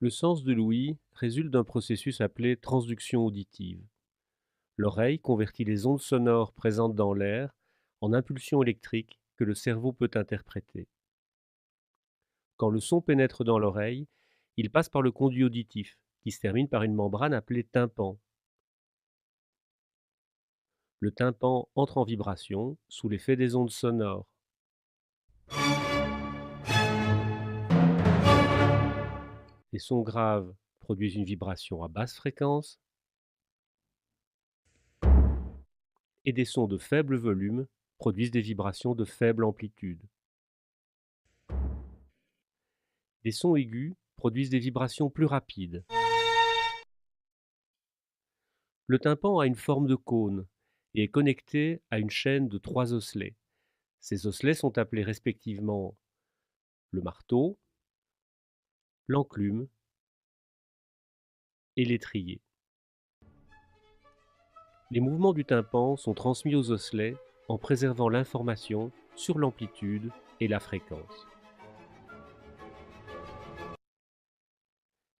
Le sens de l'ouïe résulte d'un processus appelé transduction auditive. L'oreille convertit les ondes sonores présentes dans l'air en impulsions électriques que le cerveau peut interpréter. Quand le son pénètre dans l'oreille, il passe par le conduit auditif, qui se termine par une membrane appelée tympan. Le tympan entre en vibration sous l'effet des ondes sonores. Les sons graves produisent une vibration à basse fréquence et des sons de faible volume produisent des vibrations de faible amplitude. Des sons aigus produisent des vibrations plus rapides. Le tympan a une forme de cône et est connecté à une chaîne de 3 osselets. Ces osselets sont appelés respectivement le marteau, l'enclume et l'étrier. Les mouvements du tympan sont transmis aux osselets en préservant l'information sur l'amplitude et la fréquence.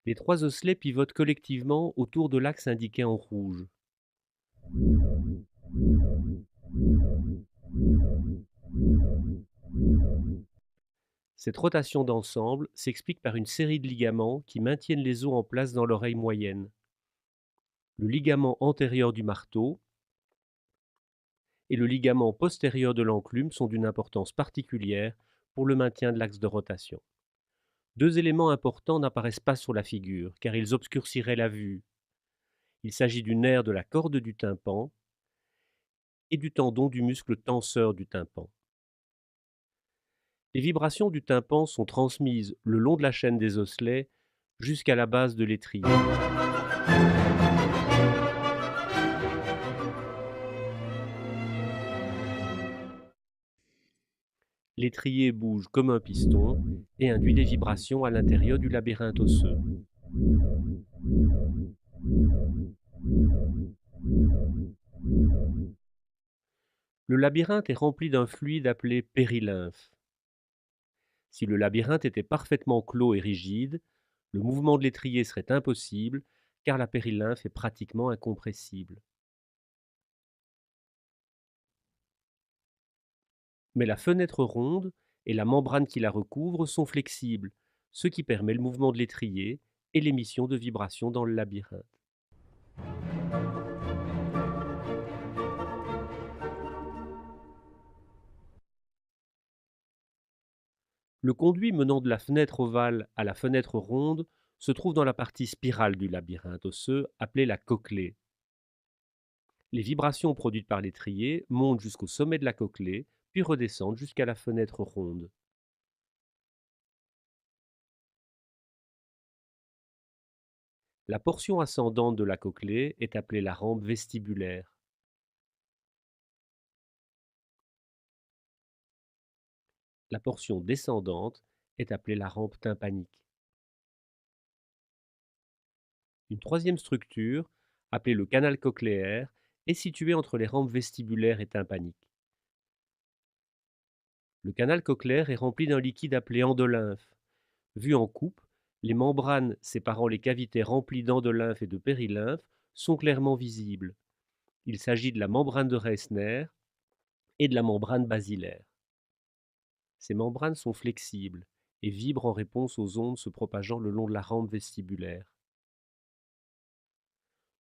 Les 3 osselets pivotent collectivement autour de l'axe indiqué en rouge. Cette rotation d'ensemble s'explique par une série de ligaments qui maintiennent les os en place dans l'oreille moyenne. Le ligament antérieur du marteau et le ligament postérieur de l'enclume sont d'une importance particulière pour le maintien de l'axe de rotation. Deux éléments importants n'apparaissent pas sur la figure, car ils obscurciraient la vue. Il s'agit du nerf de la corde du tympan et du tendon du muscle tenseur du tympan. Les vibrations du tympan sont transmises le long de la chaîne des osselets jusqu'à la base de l'étrier. L'étrier bouge comme un piston et induit des vibrations à l'intérieur du labyrinthe osseux. Le labyrinthe est rempli d'un fluide appelé périlymphe. Si le labyrinthe était parfaitement clos et rigide, le mouvement de l'étrier serait impossible car la périlymphe est pratiquement incompressible. Mais la fenêtre ronde et la membrane qui la recouvre sont flexibles, ce qui permet le mouvement de l'étrier et l'émission de vibrations dans le labyrinthe. Le conduit menant de la fenêtre ovale à la fenêtre ronde se trouve dans la partie spirale du labyrinthe osseux appelée la cochlée. Les vibrations produites par l'étrier montent jusqu'au sommet de la cochlée, puis redescendent jusqu'à la fenêtre ronde. La portion ascendante de la cochlée est appelée la rampe vestibulaire. La portion descendante est appelée la rampe tympanique. Une troisième structure, appelée le canal cochléaire, est située entre les rampes vestibulaires et tympaniques. Le canal cochléaire est rempli d'un liquide appelé endolymphe. Vu en coupe, les membranes séparant les cavités remplies d'endolymphe et de périlymphe sont clairement visibles. Il s'agit de la membrane de Reissner et de la membrane basilaire. Ces membranes sont flexibles et vibrent en réponse aux ondes se propageant le long de la rampe vestibulaire.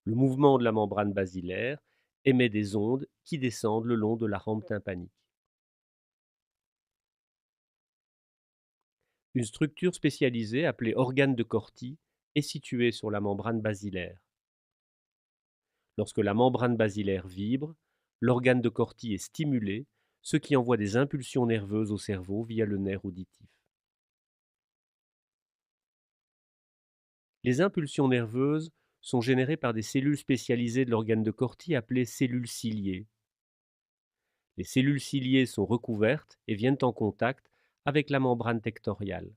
Le mouvement de la membrane basilaire émet des ondes qui descendent le long de la rampe tympanique. Une structure spécialisée appelée organe de Corti est située sur la membrane basilaire. Lorsque la membrane basilaire vibre, l'organe de Corti est stimulé, ce qui envoie des impulsions nerveuses au cerveau via le nerf auditif. Les impulsions nerveuses sont générées par des cellules spécialisées de l'organe de Corti appelées cellules ciliées. Les cellules ciliées sont recouvertes et viennent en contact avec la membrane tectoriale.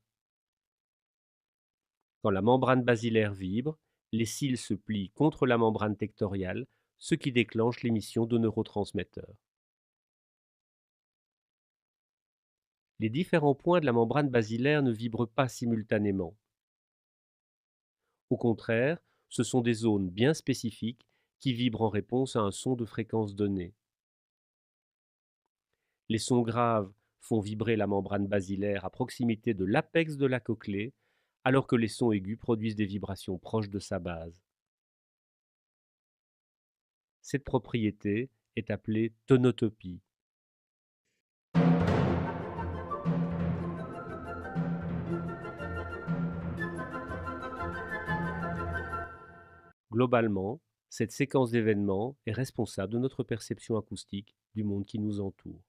Quand la membrane basilaire vibre, les cils se plient contre la membrane tectoriale, ce qui déclenche l'émission de neurotransmetteurs. Les différents points de la membrane basilaire ne vibrent pas simultanément. Au contraire, ce sont des zones bien spécifiques qui vibrent en réponse à un son de fréquence donnée. Les sons graves font vibrer la membrane basilaire à proximité de l'apex de la cochlée, alors que les sons aigus produisent des vibrations proches de sa base. Cette propriété est appelée tonotopie. Globalement, cette séquence d'événements est responsable de notre perception acoustique du monde qui nous entoure.